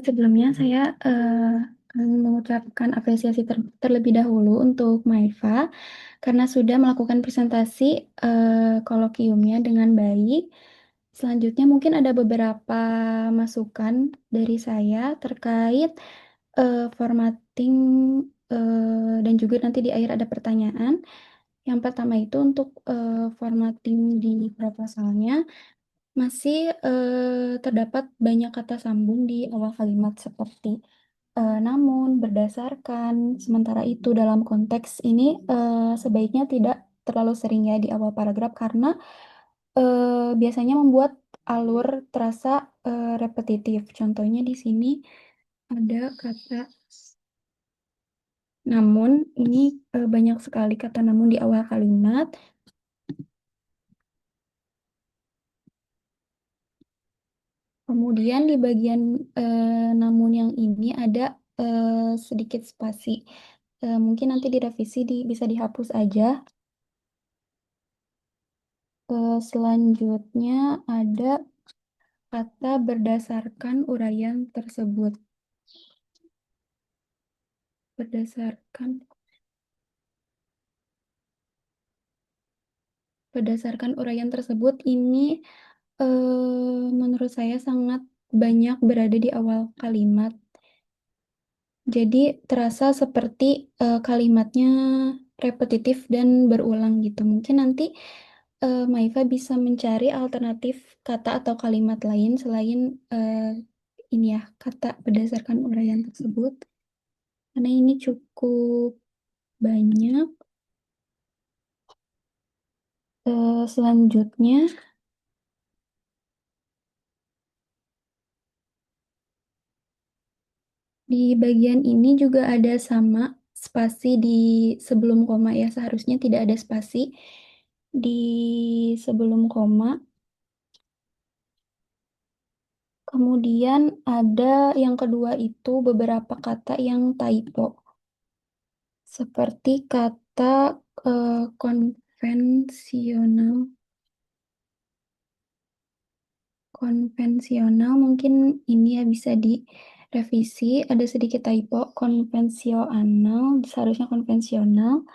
Sebelumnya saya mengucapkan apresiasi terlebih dahulu untuk Maifa karena sudah melakukan presentasi kolokiumnya dengan baik. Selanjutnya mungkin ada beberapa masukan dari saya terkait formatting dan juga nanti di akhir ada pertanyaan. Yang pertama itu untuk formatting di proposalnya. Masih terdapat banyak kata sambung di awal kalimat seperti namun, berdasarkan, sementara itu dalam konteks ini sebaiknya tidak terlalu sering ya di awal paragraf karena biasanya membuat alur terasa repetitif. Contohnya di sini ada kata namun, ini banyak sekali kata namun di awal kalimat. Kemudian di bagian namun yang ini ada sedikit spasi. Mungkin nanti direvisi bisa dihapus aja. Selanjutnya ada kata berdasarkan uraian tersebut. Berdasarkan berdasarkan uraian tersebut ini menurut saya sangat banyak berada di awal kalimat. Jadi terasa seperti kalimatnya repetitif dan berulang gitu. Mungkin nanti Maifa bisa mencari alternatif kata atau kalimat lain selain ini ya, kata berdasarkan uraian tersebut. Karena ini cukup banyak. Selanjutnya, di bagian ini juga ada sama spasi di sebelum koma ya. Seharusnya tidak ada spasi di sebelum koma. Kemudian ada yang kedua itu beberapa kata yang typo. Seperti kata konvensional. Konvensional mungkin ini ya bisa direvisi. Ada sedikit typo. Konvensional, seharusnya konvensional.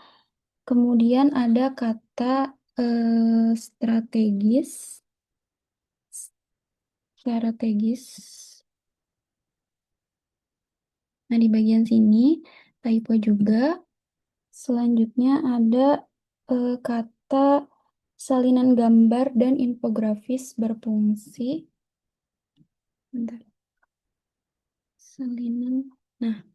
Kemudian ada kata strategis. Strategis. Nah, di bagian sini typo juga. Selanjutnya ada kata salinan gambar dan infografis berfungsi. Bentar. Salinan. Nah,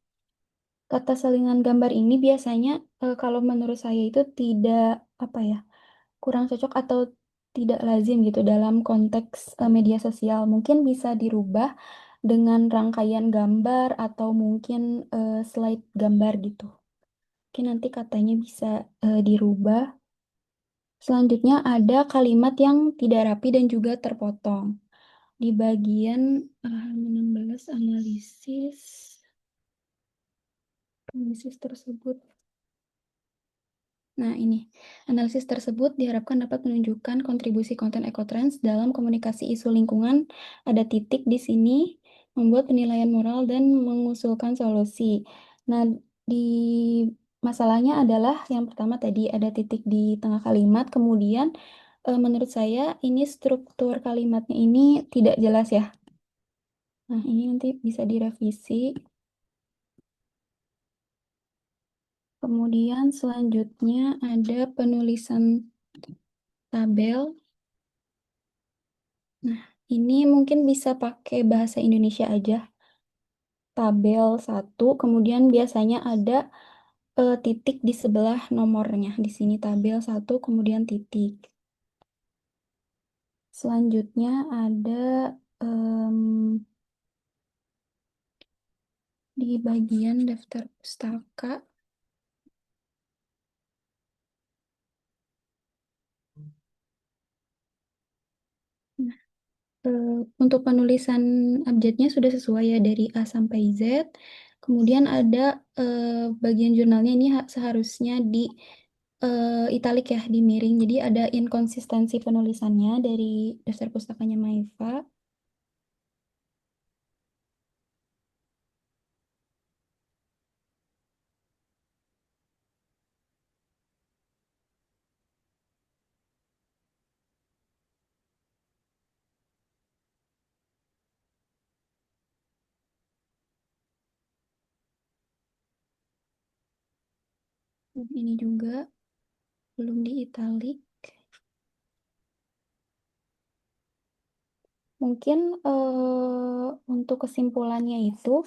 kata salinan gambar ini biasanya kalau menurut saya itu tidak apa ya, kurang cocok atau tidak lazim gitu dalam konteks media sosial. Mungkin bisa dirubah dengan rangkaian gambar atau mungkin slide gambar gitu. Mungkin nanti katanya bisa dirubah. Selanjutnya ada kalimat yang tidak rapi dan juga terpotong. Di bagian 16 analisis tersebut. Nah, ini analisis tersebut diharapkan dapat menunjukkan kontribusi konten ekotrends dalam komunikasi isu lingkungan. Ada titik di sini membuat penilaian moral dan mengusulkan solusi. Nah, di masalahnya adalah yang pertama tadi ada titik di tengah kalimat, kemudian menurut saya ini struktur kalimatnya ini tidak jelas ya. Nah, ini nanti bisa direvisi. Kemudian selanjutnya ada penulisan tabel. Nah, ini mungkin bisa pakai bahasa Indonesia aja. Tabel satu, kemudian biasanya ada titik di sebelah nomornya. Di sini tabel satu, kemudian titik. Selanjutnya ada em, di bagian daftar pustaka. Nah, untuk penulisan abjadnya sudah sesuai ya dari A sampai Z. Kemudian ada eh, bagian jurnalnya ini seharusnya di italik ya, di miring. Jadi ada inkonsistensi penulisannya dari daftar pustakanya Maifa. Ini juga belum di italik. Mungkin untuk kesimpulannya itu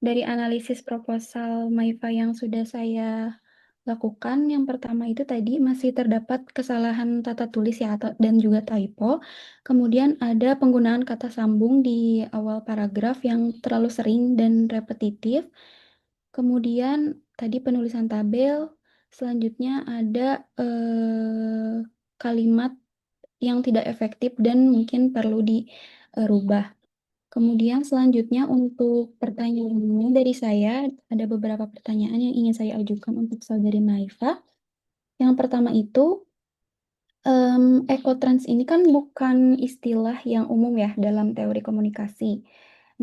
dari analisis proposal MAIFA yang sudah saya lakukan, yang pertama itu tadi masih terdapat kesalahan tata tulis ya atau dan juga typo. Kemudian ada penggunaan kata sambung di awal paragraf yang terlalu sering dan repetitif. Kemudian tadi penulisan tabel. Selanjutnya ada kalimat yang tidak efektif dan mungkin perlu dirubah. Kemudian selanjutnya untuk pertanyaannya dari saya, ada beberapa pertanyaan yang ingin saya ajukan untuk saudari Maifa. Yang pertama itu, ekotrans ini kan bukan istilah yang umum ya dalam teori komunikasi.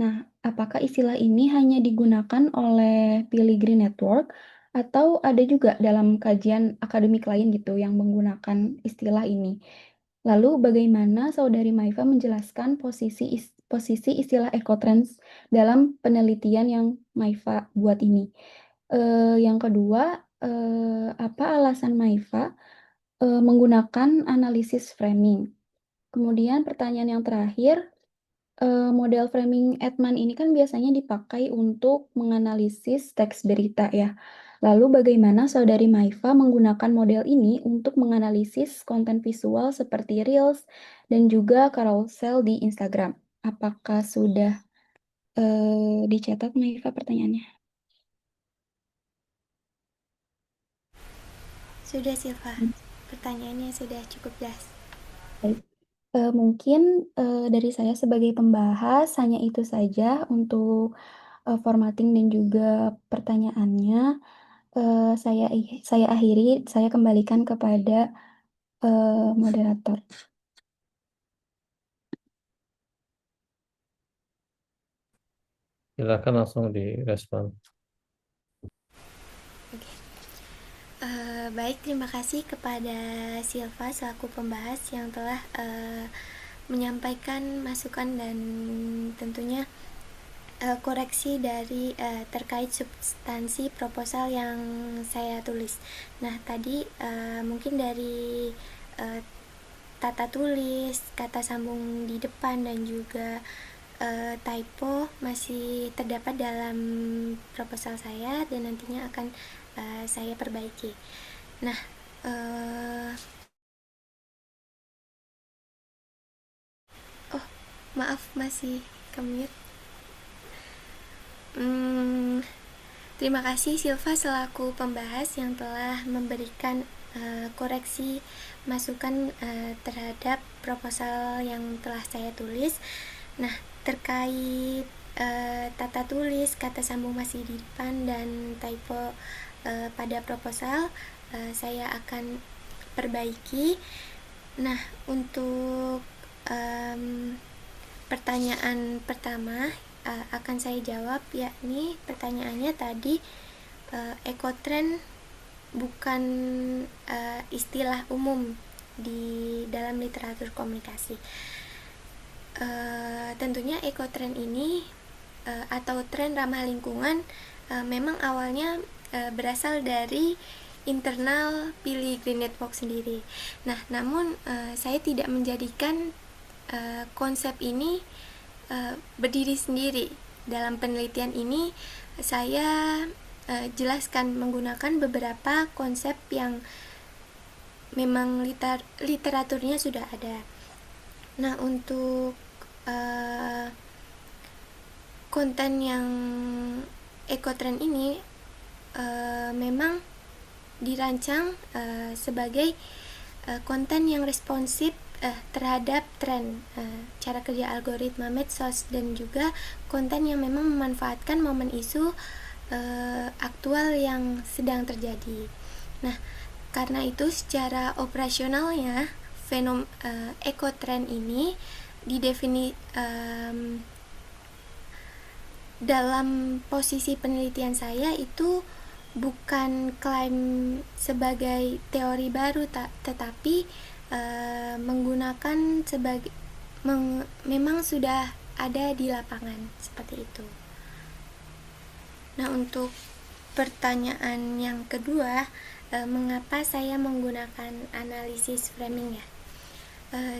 Nah, apakah istilah ini hanya digunakan oleh Pilih Green Network atau ada juga dalam kajian akademik lain gitu yang menggunakan istilah ini? Lalu bagaimana Saudari Maifa menjelaskan posisi istilah ekotrans dalam penelitian yang Maifa buat ini? Yang kedua, apa alasan Maifa menggunakan analisis framing? Kemudian pertanyaan yang terakhir, model framing Edman ini kan biasanya dipakai untuk menganalisis teks berita ya. Lalu bagaimana Saudari Maifa menggunakan model ini untuk menganalisis konten visual seperti Reels dan juga carousel di Instagram? Apakah sudah dicatat Maifa pertanyaannya? Sudah Silva, pertanyaannya sudah cukup jelas. Baik. Mungkin dari saya sebagai pembahas hanya itu saja untuk formatting dan juga pertanyaannya. Saya akhiri, saya kembalikan kepada moderator. Silakan langsung direspon. Oke. Baik, terima kasih kepada Silva selaku pembahas yang telah menyampaikan masukan dan tentunya koreksi dari terkait substansi proposal yang saya tulis. Nah, tadi mungkin dari tata tulis, kata sambung di depan dan juga typo masih terdapat dalam proposal saya dan nantinya akan saya perbaiki. Nah, oh maaf masih kemute. Terima kasih Silva selaku pembahas yang telah memberikan koreksi masukan terhadap proposal yang telah saya tulis. Nah, terkait tata tulis, kata sambung masih di depan dan typo pada proposal saya akan perbaiki. Nah, untuk pertanyaan pertama akan saya jawab, yakni pertanyaannya tadi ekotrend bukan istilah umum di dalam literatur komunikasi. Tentunya ekotrend ini atau tren ramah lingkungan memang awalnya berasal dari internal Pilih Green Network sendiri. Nah, namun saya tidak menjadikan konsep ini berdiri sendiri. Dalam penelitian ini saya jelaskan menggunakan beberapa konsep yang memang literaturnya sudah ada. Nah, untuk konten yang ekotrend ini memang dirancang sebagai konten yang responsif terhadap tren, cara kerja algoritma medsos dan juga konten yang memang memanfaatkan momen isu aktual yang sedang terjadi. Nah, karena itu secara operasionalnya ekotrend ini dalam posisi penelitian saya itu bukan klaim sebagai teori baru tetapi menggunakan memang sudah ada di lapangan seperti itu. Nah, untuk pertanyaan yang kedua, mengapa saya menggunakan analisis framing ya?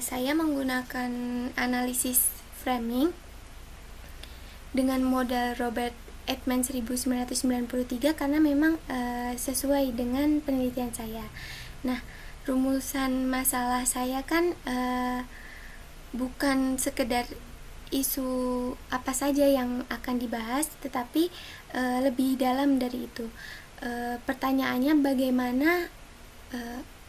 Saya menggunakan analisis framing dengan modal Robert Edman 1993 karena memang sesuai dengan penelitian saya. Nah, rumusan masalah saya kan bukan sekedar isu apa saja yang akan dibahas, tetapi lebih dalam dari itu. Pertanyaannya bagaimana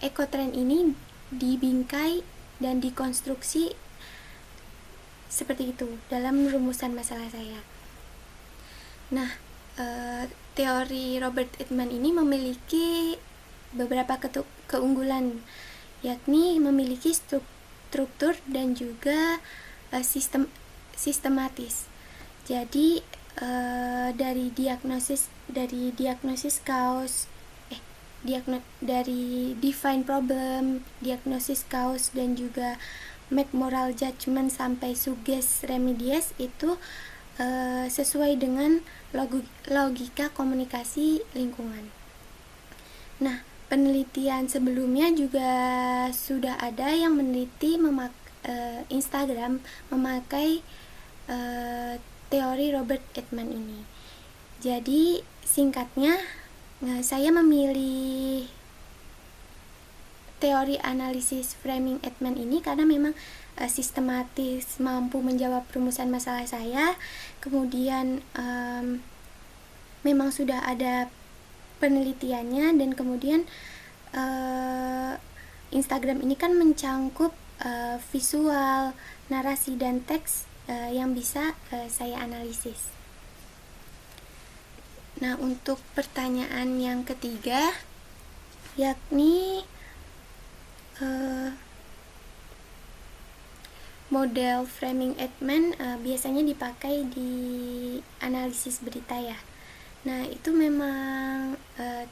ekotrend ini dibingkai dan dikonstruksi seperti itu dalam rumusan masalah saya. Nah, teori Robert Edman ini memiliki beberapa keunggulan, yakni memiliki struktur dan juga sistematis. Jadi dari diagnosis cause dari define problem, diagnosis cause, dan juga make moral judgment sampai suggest remedies itu sesuai dengan logika komunikasi lingkungan. Nah, penelitian sebelumnya juga sudah ada yang meneliti Instagram memakai teori Robert Edman ini. Jadi singkatnya, saya memilih teori analisis framing Edman ini karena memang sistematis, mampu menjawab rumusan masalah saya. Kemudian memang sudah ada penelitiannya, dan kemudian Instagram ini kan mencangkup visual, narasi, dan teks yang bisa saya analisis. Nah, untuk pertanyaan yang ketiga, yakni model framing Edman biasanya dipakai di analisis berita ya. Nah, itu memang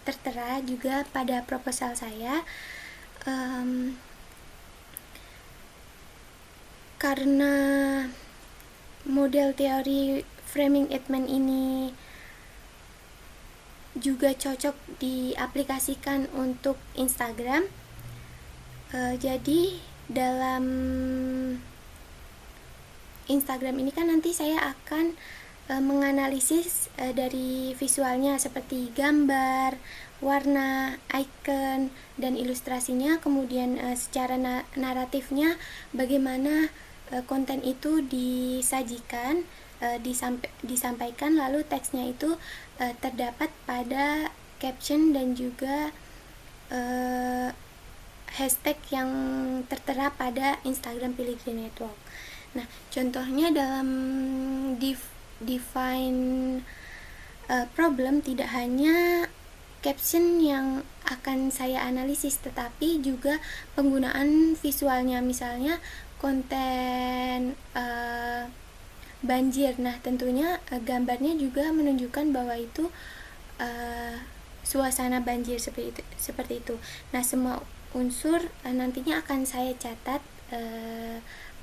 tertera juga pada proposal saya, karena model teori framing Edman ini juga cocok diaplikasikan untuk Instagram. Jadi dalam Instagram ini kan nanti saya akan menganalisis dari visualnya seperti gambar, warna, icon, dan ilustrasinya. Kemudian secara naratifnya bagaimana konten itu disajikan, disampaikan, lalu teksnya itu terdapat pada caption dan juga hashtag yang tertera pada Instagram Pilgrim Network. Nah, contohnya dalam define problem tidak hanya caption yang akan saya analisis, tetapi juga penggunaan visualnya, misalnya konten banjir. Nah, tentunya gambarnya juga menunjukkan bahwa itu suasana banjir seperti itu. Nah, semua unsur nantinya akan saya catat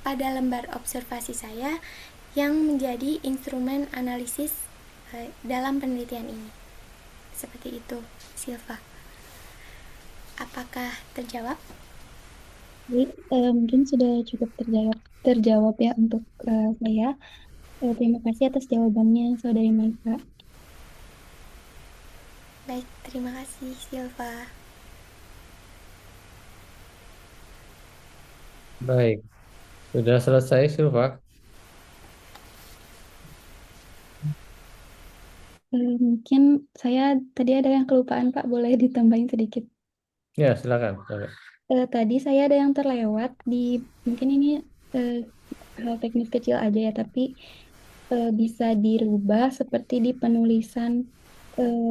pada lembar observasi saya yang menjadi instrumen analisis dalam penelitian ini. Seperti itu, Silva. Apakah terjawab? Baik, mungkin sudah cukup terjawab ya untuk saya. Terima kasih atas jawabannya, Saudari Maika. Baik, terima kasih, Silva. Baik, sudah selesai, Silva? Mungkin saya tadi ada yang kelupaan, Pak. Boleh ditambahin sedikit? Ya, silakan. Silakan. Tadi saya ada yang terlewat di, mungkin ini eh, hal teknis kecil aja ya, tapi bisa dirubah seperti di penulisan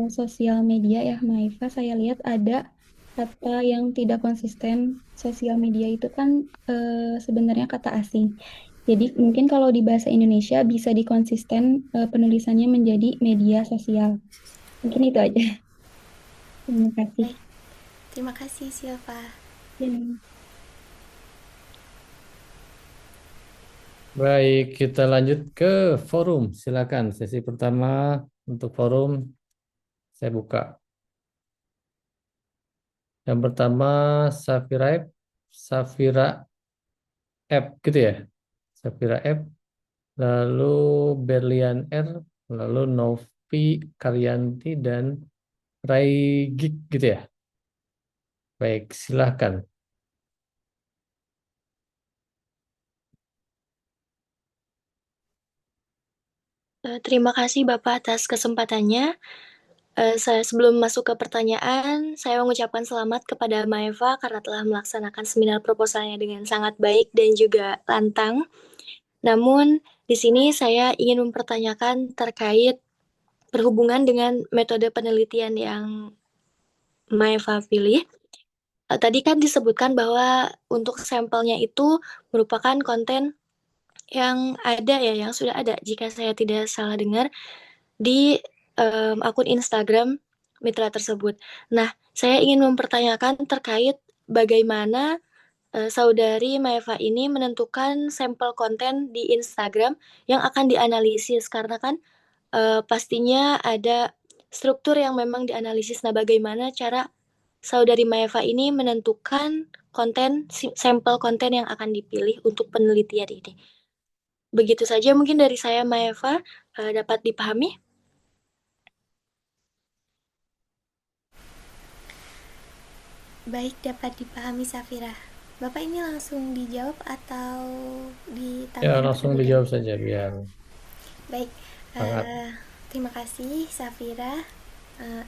sosial media ya, Maifa. Saya lihat ada kata yang tidak konsisten. Sosial media itu kan sebenarnya kata asing. Jadi mungkin kalau di bahasa Indonesia bisa dikonsisten penulisannya menjadi media sosial. Mungkin itu aja. Terima kasih. Baik, terima kasih, Silva. Ya. Baik, kita lanjut ke forum. Silakan, sesi pertama untuk forum. Saya buka. Yang pertama Safira F, Safira F gitu ya. Safira F, lalu Berlian R, lalu Novi Karyanti dan Raigik gitu ya. Baik, silahkan. Terima kasih Bapak atas kesempatannya. Saya sebelum masuk ke pertanyaan, saya mengucapkan selamat kepada Maeva karena telah melaksanakan seminar proposalnya dengan sangat baik dan juga lantang. Namun, di sini saya ingin mempertanyakan terkait berhubungan dengan metode penelitian yang Maeva pilih. Tadi kan disebutkan bahwa untuk sampelnya itu merupakan konten yang ada ya, yang sudah ada jika saya tidak salah dengar di akun Instagram mitra tersebut. Nah, saya ingin mempertanyakan terkait bagaimana saudari Maeva ini menentukan sampel konten di Instagram yang akan dianalisis karena kan pastinya ada struktur yang memang dianalisis. Nah, bagaimana cara saudari Maeva ini menentukan konten sampel konten yang akan dipilih untuk penelitian ini? Begitu saja mungkin dari saya Maeva, dapat dipahami? Baik, dapat dipahami Safira. Bapak ini langsung dijawab atau Ya, ditambahkan langsung terlebih dahulu? dijawab saja biar Baik, hangat. terima kasih Safira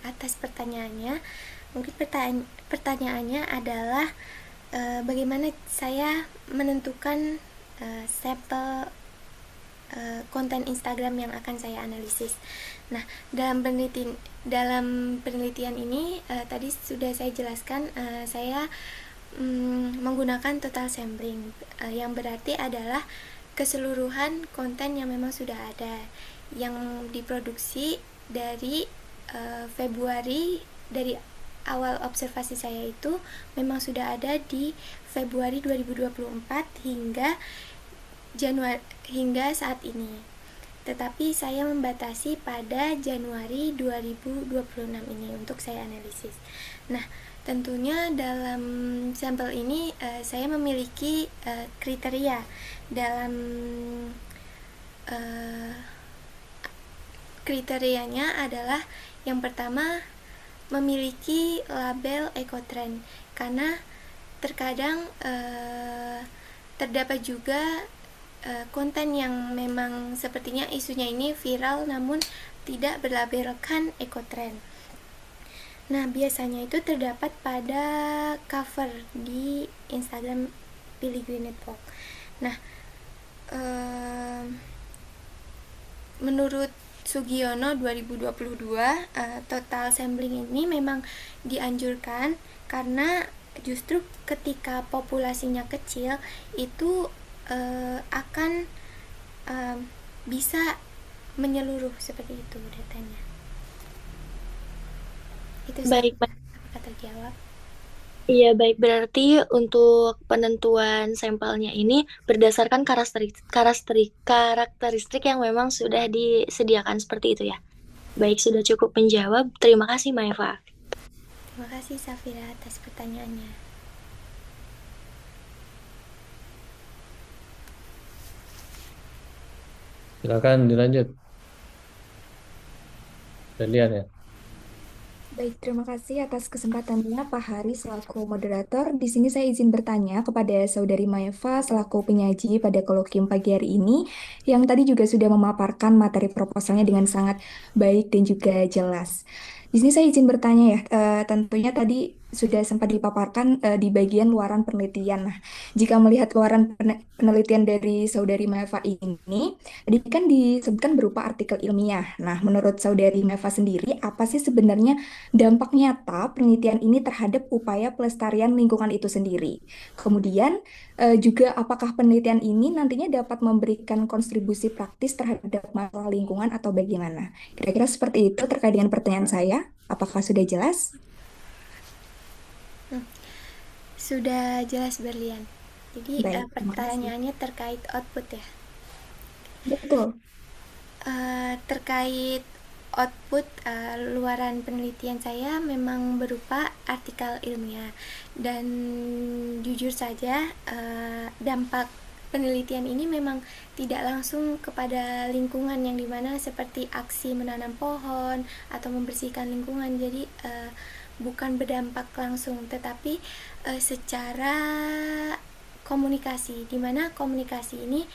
atas pertanyaannya. Mungkin pertanyaannya adalah bagaimana saya menentukan sampel konten Instagram yang akan saya analisis. Nah, dalam penelitian ini tadi sudah saya jelaskan, saya menggunakan total sampling, yang berarti adalah keseluruhan konten yang memang sudah ada, yang diproduksi dari Februari, dari awal observasi saya itu memang sudah ada di Februari 2024 hingga saat ini. Tetapi saya membatasi pada Januari 2026 ini untuk saya analisis. Nah, tentunya dalam sampel ini saya memiliki kriteria dalam kriterianya adalah yang pertama memiliki label ekotrend, karena terkadang terdapat juga konten yang memang sepertinya isunya ini viral namun tidak berlabelkan ekotrend. Nah, biasanya itu terdapat pada cover di Instagram Pilih Green Network. Nah, menurut Sugiono 2022, total sampling ini memang dianjurkan karena justru ketika populasinya kecil itu akan bisa menyeluruh seperti itu datanya. Itu Baik, apakah terjawab? iya baik, berarti untuk penentuan sampelnya ini berdasarkan karakteristik yang memang sudah disediakan seperti itu ya. Baik, sudah cukup menjawab. Terima kasih Maeva. Terima kasih Safira atas pertanyaannya. Silakan dilanjut. Berlian ya. Baik, terima kasih atas kesempatannya Pak Hari selaku moderator. Di sini saya izin bertanya kepada Saudari Maeva selaku penyaji pada kolokium pagi hari ini yang tadi juga sudah memaparkan materi proposalnya dengan sangat baik dan juga jelas. Di sini saya izin bertanya ya, tentunya tadi sudah sempat dipaparkan di bagian luaran penelitian. Nah, jika melihat luaran penelitian dari Saudari Maeva ini, tadi kan disebutkan berupa artikel ilmiah. Nah, menurut Saudari Maeva sendiri, apa sih sebenarnya dampak nyata penelitian ini terhadap upaya pelestarian lingkungan itu sendiri. Kemudian juga apakah penelitian ini nantinya dapat memberikan kontribusi praktis terhadap masalah lingkungan atau bagaimana? Kira-kira seperti itu terkait dengan pertanyaan saya. Apakah sudah jelas? Sudah jelas Berlian. Jadi Baik, terima kasih. pertanyaannya terkait output ya. Betul. Terkait output luaran penelitian saya memang berupa artikel ilmiah, dan jujur saja dampak penelitian ini memang tidak langsung kepada lingkungan, yang dimana seperti aksi menanam pohon atau membersihkan lingkungan. Jadi bukan berdampak langsung, tetapi secara komunikasi, dimana komunikasi ini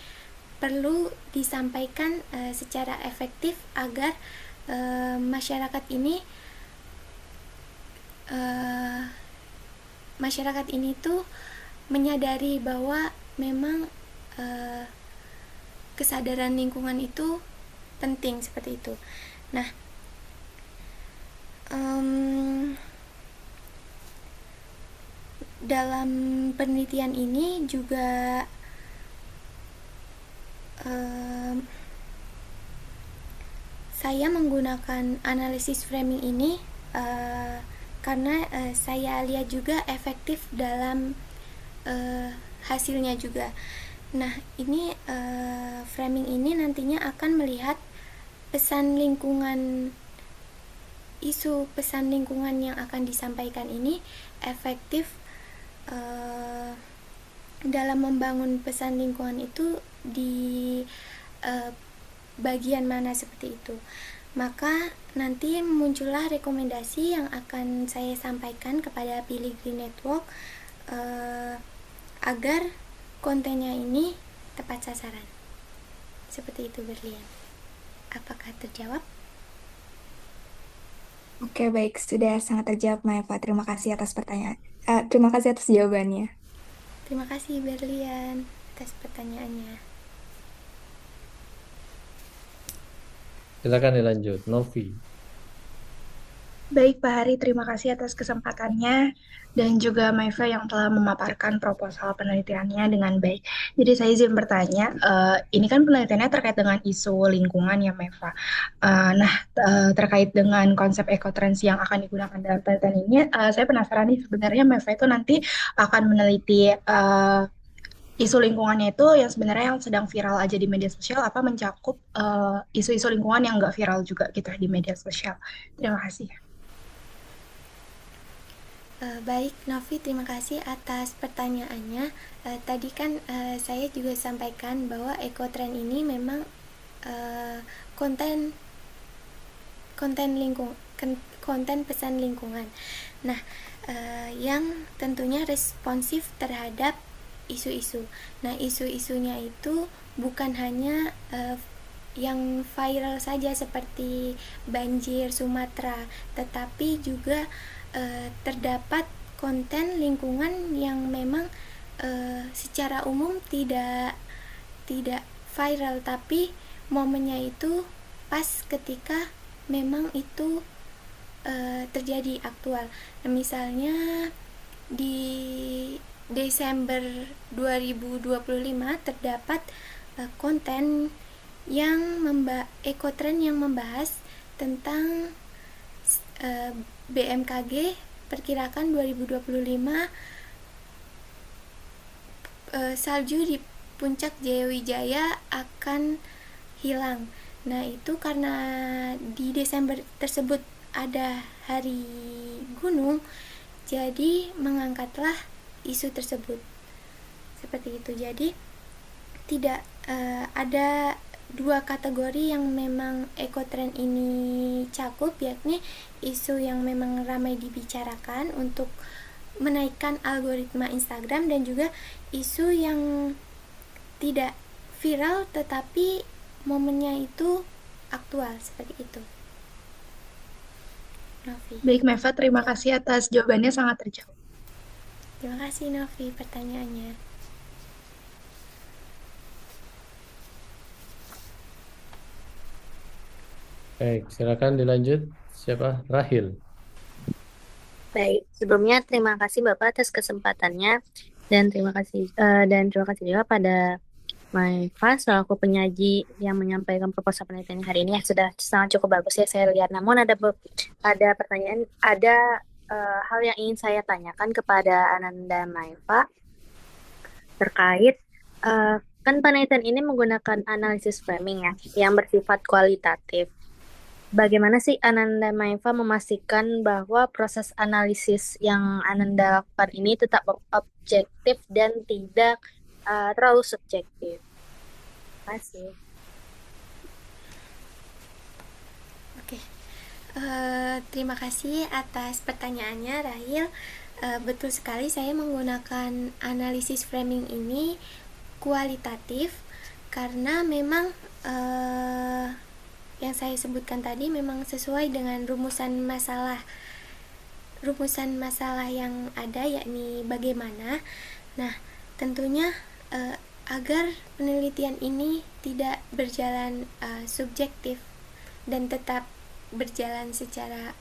perlu disampaikan secara efektif agar masyarakat ini tuh menyadari bahwa memang kesadaran lingkungan itu penting, seperti itu. Nah, dalam penelitian ini juga saya menggunakan analisis framing ini karena saya lihat juga efektif dalam hasilnya juga. Nah, ini framing ini nantinya akan melihat pesan lingkungan, isu pesan lingkungan yang akan disampaikan ini efektif dalam membangun pesan lingkungan itu di bagian mana, seperti itu. Maka nanti muncullah rekomendasi yang akan saya sampaikan kepada Pilih Green Network agar kontennya ini tepat sasaran. Seperti itu, Berlian. Apakah terjawab? Oke, baik. Sudah sangat terjawab, Maeva. Terima kasih atas terima kasih atas jawabannya. Terima kasih, Berlian, atas pertanyaannya. Silakan dilanjut, Novi. Baik, Pak Hari, terima kasih atas kesempatannya dan juga Maeva yang telah memaparkan proposal penelitiannya dengan baik. Jadi saya izin bertanya, ini kan penelitiannya terkait dengan isu lingkungan ya, Maeva. Terkait dengan konsep ekotrans yang akan digunakan dalam penelitian ini, saya penasaran nih, sebenarnya Maeva itu nanti akan meneliti isu lingkungannya itu yang sebenarnya yang sedang viral aja di media sosial, apa mencakup isu-isu lingkungan yang nggak viral juga gitu di media sosial. Terima kasih. Baik, Novi, terima kasih atas pertanyaannya. Tadi kan saya juga sampaikan bahwa ekotrend ini memang konten pesan lingkungan. Nah, yang tentunya responsif terhadap isu-isu. Nah, isu-isunya itu bukan hanya yang viral saja seperti banjir Sumatera, tetapi juga terdapat konten lingkungan yang memang secara umum tidak viral, tapi momennya itu pas ketika memang itu terjadi aktual. Nah, misalnya di Desember 2025 terdapat konten yang ekotrend yang membahas tentang BMKG perkirakan 2025 salju di puncak Jayawijaya akan hilang. Nah, itu karena di Desember tersebut ada hari gunung, jadi mengangkatlah isu tersebut. Seperti itu. Jadi tidak ada dua kategori yang memang ekotrend ini cakup, yakni isu yang memang ramai dibicarakan untuk menaikkan algoritma Instagram, dan juga isu yang tidak viral tetapi momennya itu aktual, seperti itu. Novi. Baik, Maeva, terima kasih atas jawabannya, sangat terjawab. Terima kasih, Novi, pertanyaannya. Baik, silakan dilanjut. Siapa? Rahil. Baik, sebelumnya terima kasih Bapak atas kesempatannya dan terima kasih juga pada Maeva selaku penyaji yang menyampaikan proposal penelitian hari ini. Sudah sangat cukup bagus ya saya lihat. Namun ada pertanyaan, ada hal yang ingin saya tanyakan kepada Ananda Maeva terkait kan penelitian ini menggunakan analisis framing ya yang bersifat kualitatif. bagaimana sih Ananda Maeva memastikan bahwa proses analisis yang Ananda lakukan ini tetap objektif dan tidak terlalu subjektif? Terima kasih. Oke, terima kasih atas pertanyaannya, Rahil. Betul sekali, saya menggunakan analisis framing ini kualitatif karena memang yang saya sebutkan tadi memang sesuai dengan rumusan masalah yang ada, yakni bagaimana. Nah, tentunya agar penelitian ini tidak berjalan subjektif dan tetap berjalan secara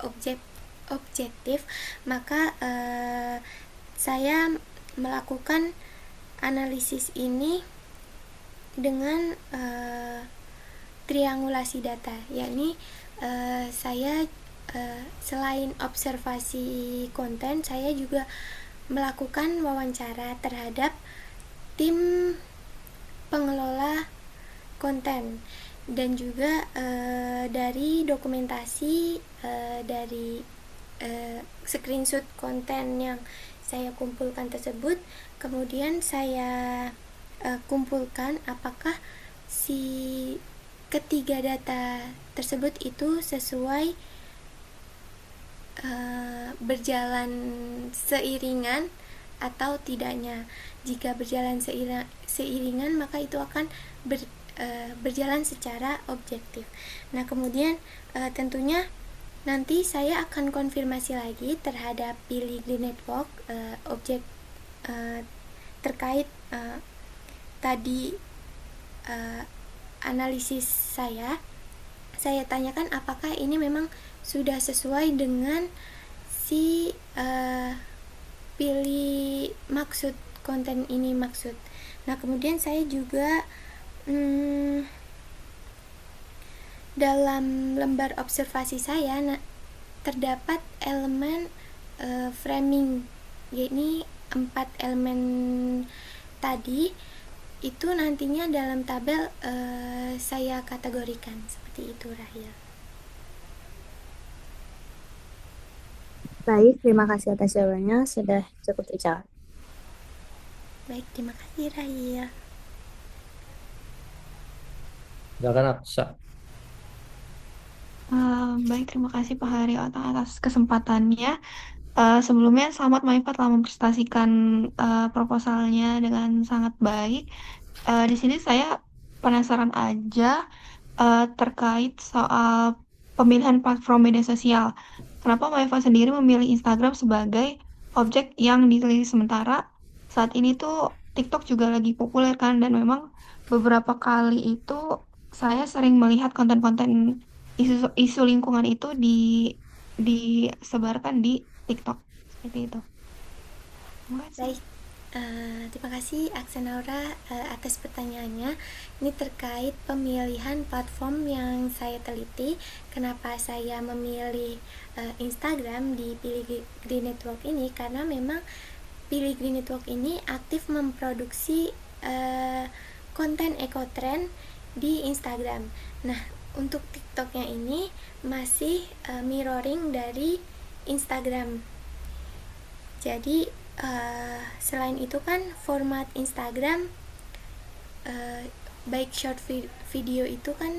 objektif, maka saya melakukan analisis ini dengan triangulasi data, yakni saya selain observasi konten, saya juga melakukan wawancara terhadap tim pengelola konten dan juga dari dokumentasi, dari screenshot konten yang saya kumpulkan tersebut, kemudian saya kumpulkan apakah si ketiga data tersebut itu sesuai berjalan seiringan atau tidaknya. Jika berjalan seiringan, maka itu akan berjalan secara objektif. Nah, kemudian tentunya nanti saya akan konfirmasi lagi terhadap Pilgrim Network objek terkait tadi analisis saya tanyakan apakah ini memang sudah sesuai dengan si pilih maksud konten ini maksud. Nah, kemudian saya juga dalam lembar observasi saya terdapat elemen framing, yakni 4 elemen tadi itu nantinya dalam tabel saya kategorikan seperti itu, Rahil. Baik, terima kasih atas jawabannya. Sudah cukup terjawab. Baik, terima kasih, Rahil. Silakan Aksa. Baik, terima kasih Pak Hari atas kesempatannya. Sebelumnya selamat Maifat telah mempresentasikan proposalnya dengan sangat baik. Di sini saya penasaran aja terkait soal pemilihan platform media sosial. Kenapa Maifat sendiri memilih Instagram sebagai objek yang diteliti sementara? Saat ini tuh TikTok juga lagi populer kan, dan memang beberapa kali itu saya sering melihat konten-konten isu lingkungan itu disebarkan di TikTok seperti itu. Terima kasih. Baik, terima kasih Aksanaura atas pertanyaannya. Ini terkait pemilihan platform yang saya teliti. Kenapa saya memilih Instagram di Pilih Green Network ini? Karena memang Pilih Green Network ini aktif memproduksi konten ekotrend di Instagram. Nah, untuk TikToknya ini masih mirroring dari Instagram. Jadi selain itu kan format Instagram baik short video itu kan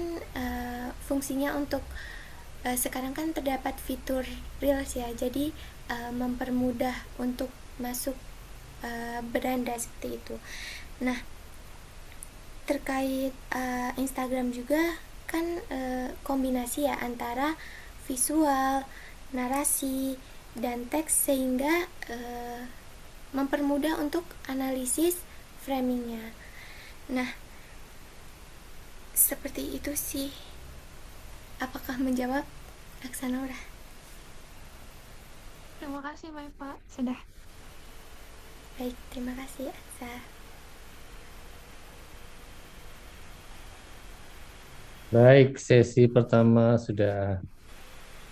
fungsinya untuk sekarang kan terdapat fitur Reels ya, jadi mempermudah untuk masuk beranda seperti itu. Nah, terkait Instagram juga kan kombinasi ya antara visual, narasi, dan teks sehingga mempermudah untuk analisis framingnya. Nah, seperti itu sih. Apakah menjawab, Aksanora? Terima kasih Pak, sudah. Baik, terima kasih Aksa. Baik, sesi pertama sudah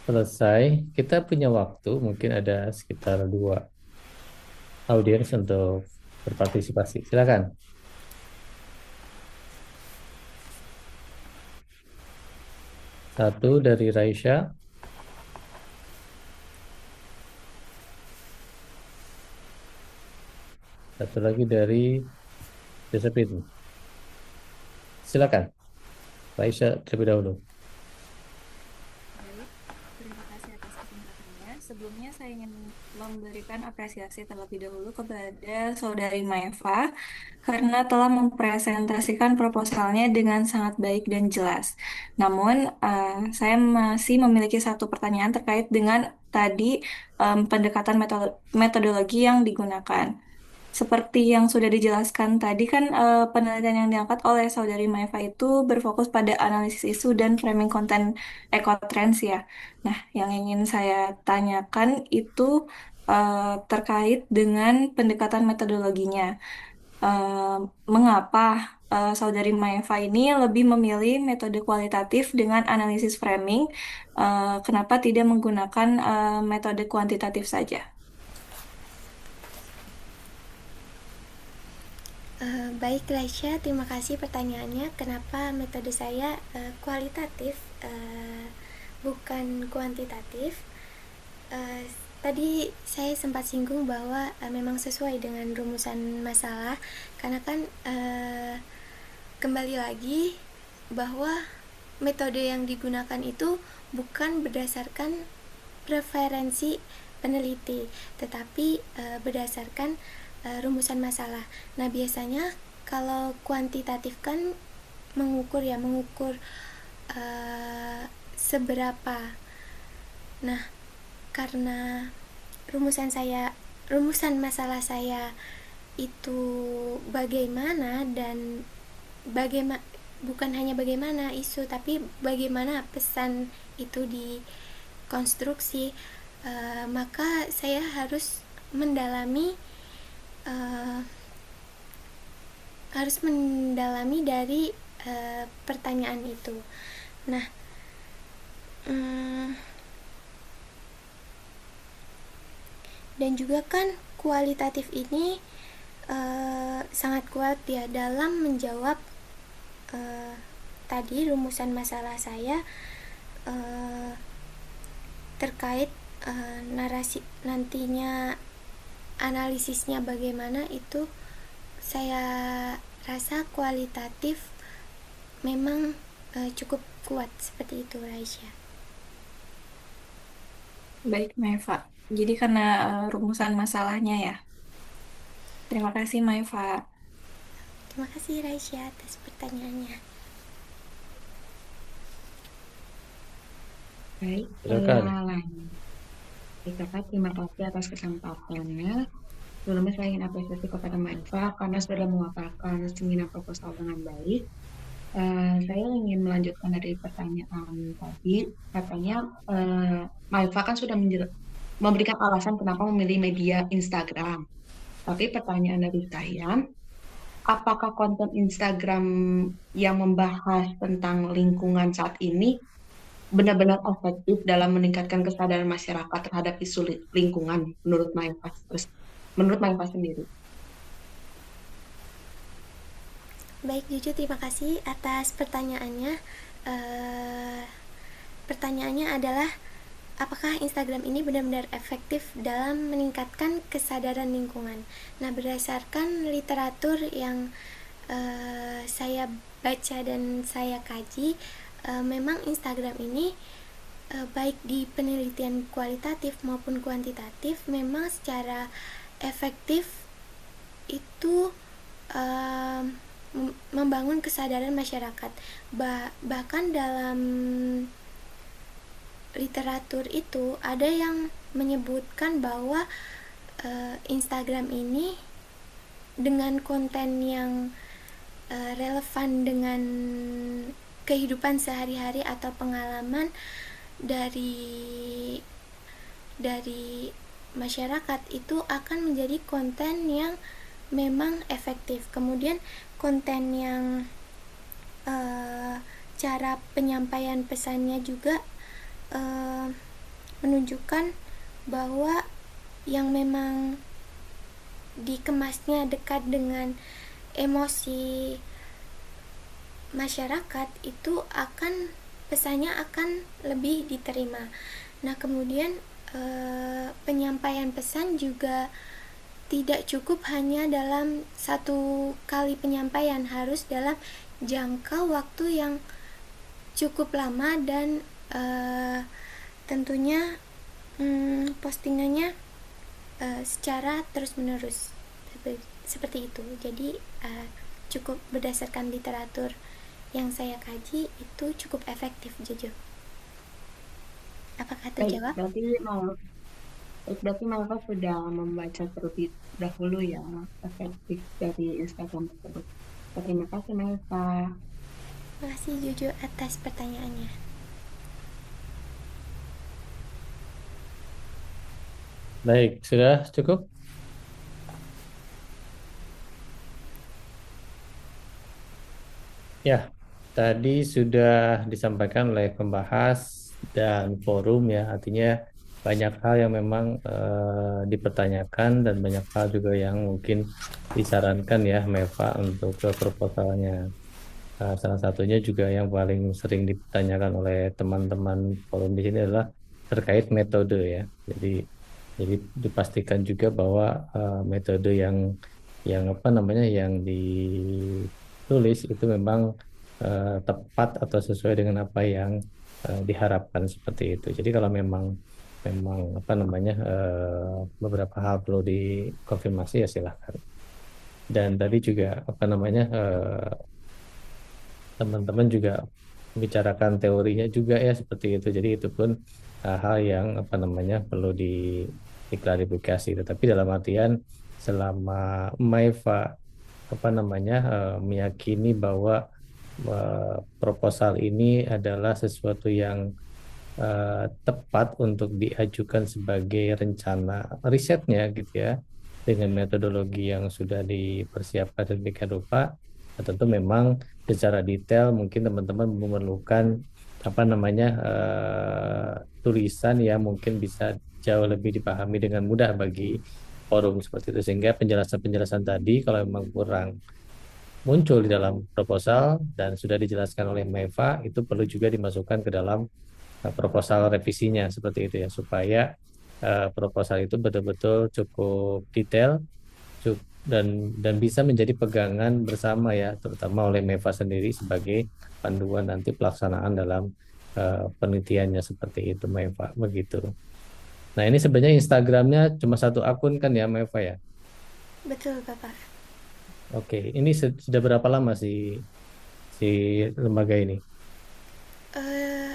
selesai. Kita punya waktu, mungkin ada sekitar 2 audiens untuk berpartisipasi. Silakan. Satu dari Raisya, satu lagi dari Josephine. Silakan, Raisya terlebih dahulu. Baik, terima kasih atas kesempatannya. Sebelumnya saya ingin memberikan apresiasi terlebih dahulu kepada Saudari Maeva karena telah mempresentasikan proposalnya dengan sangat baik dan jelas. Namun, saya masih memiliki satu pertanyaan terkait dengan tadi pendekatan metodologi yang digunakan. Seperti yang sudah dijelaskan tadi kan penelitian yang diangkat oleh Saudari Maeva itu berfokus pada analisis isu dan framing konten ekotrends ya. Nah, yang ingin saya tanyakan itu terkait dengan pendekatan metodologinya. Eh, Mengapa Saudari Maeva ini lebih memilih metode kualitatif dengan analisis framing? Kenapa tidak menggunakan metode kuantitatif saja? Baik Raisya, terima kasih pertanyaannya. Kenapa metode saya kualitatif, bukan kuantitatif? Uh, Tadi saya sempat singgung bahwa memang sesuai dengan rumusan masalah, karena kan kembali lagi bahwa metode yang digunakan itu bukan berdasarkan preferensi peneliti, tetapi berdasarkan rumusan masalah. Nah, biasanya kalau kuantitatif kan mengukur seberapa. Nah, karena rumusan masalah saya itu bagaimana, dan bukan hanya bagaimana isu, tapi bagaimana pesan itu dikonstruksi, maka saya harus mendalami dari pertanyaan itu. Nah, dan juga kan kualitatif ini sangat kuat ya dalam menjawab tadi rumusan masalah saya terkait narasi nantinya, analisisnya bagaimana. Itu saya rasa kualitatif memang cukup kuat seperti itu, Raisya. Baik, Maeva. Jadi karena rumusan masalahnya ya. Terima kasih, Maeva. Terima kasih Raisya atas pertanyaannya. Baik, Silakan. Kakak, terima kasih atas kesempatannya. Sebelumnya saya ingin apresiasi kepada Maeva karena sudah memaparkan seminar proposal dengan baik. Saya ingin melanjutkan dari pertanyaan tadi. Katanya Maeva kan sudah memberikan alasan kenapa memilih media Instagram. Tapi pertanyaan dari saya, apakah konten Instagram yang membahas tentang lingkungan saat ini benar-benar efektif dalam meningkatkan kesadaran masyarakat terhadap isu lingkungan menurut Maeva sendiri? Baik, Juju, terima kasih atas pertanyaannya. Pertanyaannya adalah apakah Instagram ini benar-benar efektif dalam meningkatkan kesadaran lingkungan. Nah, berdasarkan literatur yang saya baca dan saya kaji, memang Instagram ini baik di penelitian kualitatif maupun kuantitatif memang secara efektif itu membangun kesadaran masyarakat. Bahkan dalam literatur itu ada yang menyebutkan bahwa Instagram ini dengan konten yang relevan dengan kehidupan sehari-hari atau pengalaman dari masyarakat itu akan menjadi konten yang memang efektif. Kemudian konten yang cara penyampaian pesannya juga menunjukkan bahwa yang memang dikemasnya dekat dengan emosi masyarakat itu akan pesannya akan lebih diterima. Nah, kemudian penyampaian pesan juga tidak cukup hanya dalam satu kali penyampaian, harus dalam jangka waktu yang cukup lama dan tentunya postingannya secara terus-menerus seperti itu. Jadi cukup berdasarkan literatur yang saya kaji itu cukup efektif, Jojo. Apakah terjawab? Berarti Malva sudah membaca terlebih dahulu ya efektif dari Instagram tersebut. Terima kasih Malva. Terima kasih Jojo atas pertanyaannya. Baik, sudah cukup? Ya, tadi sudah disampaikan oleh pembahas dan forum ya, artinya banyak hal yang memang dipertanyakan dan banyak hal juga yang mungkin disarankan ya Meva untuk ke proposalnya. Salah satunya juga yang paling sering dipertanyakan oleh teman-teman forum di sini adalah terkait metode ya. Jadi dipastikan juga bahwa metode yang apa namanya yang ditulis itu memang tepat atau sesuai dengan apa yang diharapkan seperti itu. Jadi kalau memang apa namanya beberapa hal perlu dikonfirmasi ya silahkan. Dan tadi juga apa namanya teman-teman juga membicarakan teorinya juga ya seperti itu. Jadi itu pun hal yang apa namanya perlu diklarifikasi. Tetapi dalam artian selama Maeva apa namanya meyakini bahwa proposal ini adalah sesuatu yang tepat untuk diajukan sebagai rencana risetnya gitu ya dengan metodologi yang sudah dipersiapkan demikian rupa. Tentu memang secara detail mungkin teman-teman memerlukan apa namanya tulisan yang mungkin bisa jauh lebih dipahami dengan mudah bagi forum seperti itu, sehingga penjelasan-penjelasan tadi kalau memang kurang muncul di dalam proposal dan sudah dijelaskan oleh Meva, itu perlu juga dimasukkan ke dalam proposal revisinya seperti itu ya, supaya proposal itu betul-betul cukup detail dan bisa menjadi pegangan bersama ya, terutama oleh Meva sendiri sebagai panduan nanti pelaksanaan dalam penelitiannya seperti itu Meva, begitu. Nah ini sebenarnya Instagramnya cuma satu akun kan ya Meva ya? Betul Bapak. Oke, ini sudah berapa lama si lembaga ini?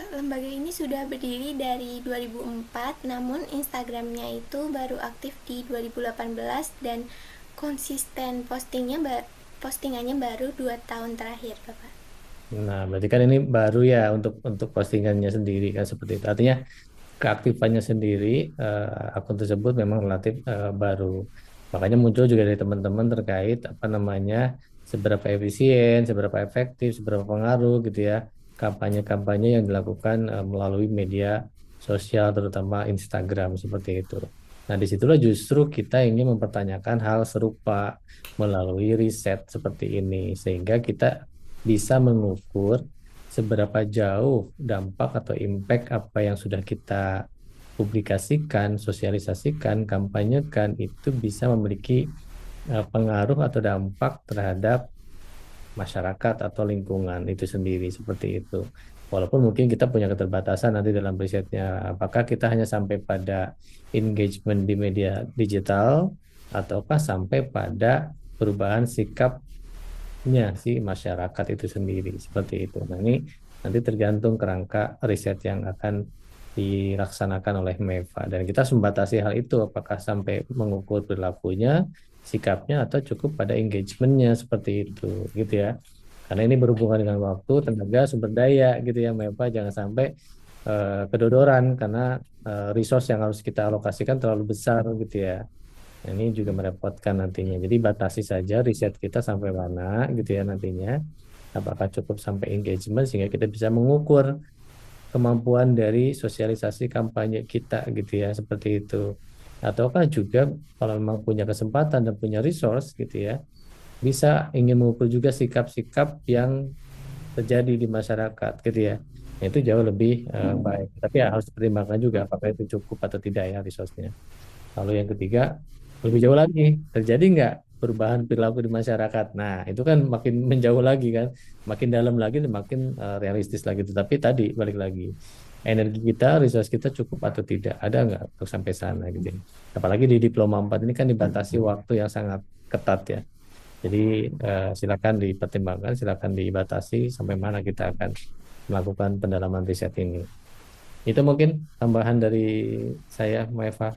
Lembaga ini sudah berdiri dari 2004, namun Instagramnya itu baru aktif di 2018 dan konsisten postingannya baru 2 tahun terakhir, Bapak. Nah, berarti kan ini baru ya untuk postingannya sendiri kan seperti itu. Artinya keaktifannya sendiri akun tersebut memang relatif baru. Makanya muncul juga dari teman-teman terkait apa namanya seberapa efisien, seberapa efektif, seberapa pengaruh gitu ya kampanye-kampanye yang dilakukan melalui media sosial terutama Instagram seperti itu. Nah, disitulah justru kita ingin mempertanyakan hal serupa melalui riset seperti ini sehingga kita bisa mengukur seberapa jauh dampak atau impact apa yang sudah kita publikasikan, sosialisasikan, kampanyekan itu bisa memiliki pengaruh atau dampak terhadap masyarakat atau lingkungan itu sendiri seperti itu. Walaupun mungkin kita punya keterbatasan nanti dalam risetnya, apakah kita hanya sampai pada engagement di media digital ataukah sampai pada perubahan sikapnya si masyarakat itu sendiri seperti itu. Nah ini nanti tergantung kerangka riset yang akan dilaksanakan oleh Meva dan kita membatasi hal itu apakah sampai mengukur perilakunya, sikapnya atau cukup pada engagementnya seperti itu gitu ya. Karena ini berhubungan dengan waktu, tenaga, sumber daya gitu ya Meva, jangan sampai kedodoran karena resource yang harus kita alokasikan terlalu besar gitu ya. Ini juga merepotkan nantinya. Jadi batasi saja riset kita sampai mana gitu ya nantinya. Apakah cukup sampai engagement sehingga kita bisa mengukur kemampuan dari sosialisasi kampanye kita gitu ya seperti itu. Ataukah juga kalau memang punya kesempatan dan punya resource gitu ya, bisa ingin mengukur juga sikap-sikap yang terjadi di masyarakat gitu ya. Itu jauh lebih baik. Tapi ya harus dipertimbangkan juga apakah itu cukup atau tidak ya resource-nya. Lalu yang ketiga, lebih jauh lagi, terjadi nggak perubahan perilaku di masyarakat? Nah, itu kan makin menjauh lagi kan, makin dalam lagi, dan makin realistis lagi. Tetapi tadi balik lagi, energi kita, resource kita cukup atau tidak? Ada nggak untuk sampai sana gitu? Apalagi di diploma 4 ini kan dibatasi waktu yang sangat ketat ya. Jadi silakan dipertimbangkan, silakan dibatasi sampai mana kita akan melakukan pendalaman riset ini. Itu mungkin tambahan dari saya, Maeva.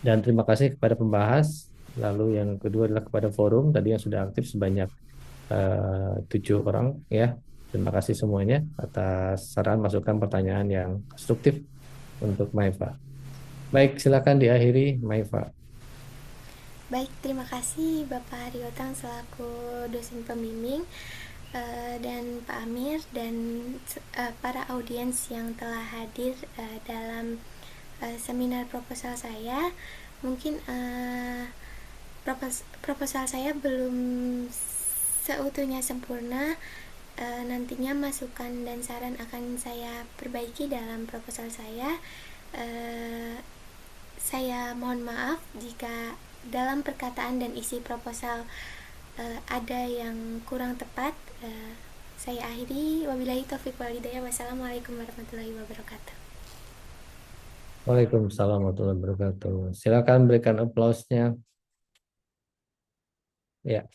Dan terima kasih kepada pembahas. Lalu yang kedua adalah kepada forum tadi yang sudah aktif sebanyak 7 orang ya. Terima kasih semuanya atas saran, masukan, pertanyaan yang konstruktif untuk Maeva. Baik, silakan diakhiri Maeva. Baik, terima kasih Bapak Haryotang selaku dosen pembimbing, dan Pak Amir dan para audiens yang telah hadir dalam seminar proposal saya. Mungkin proposal saya belum seutuhnya sempurna. Nantinya masukan dan saran akan saya perbaiki dalam proposal saya. Saya mohon maaf jika dalam perkataan dan isi proposal ada yang kurang tepat. Saya akhiri, wabillahi taufiq wal hidayah. Wassalamualaikum warahmatullahi wabarakatuh. Waalaikumsalam warahmatullahi wabarakatuh. Silakan berikan aplausnya. Ya.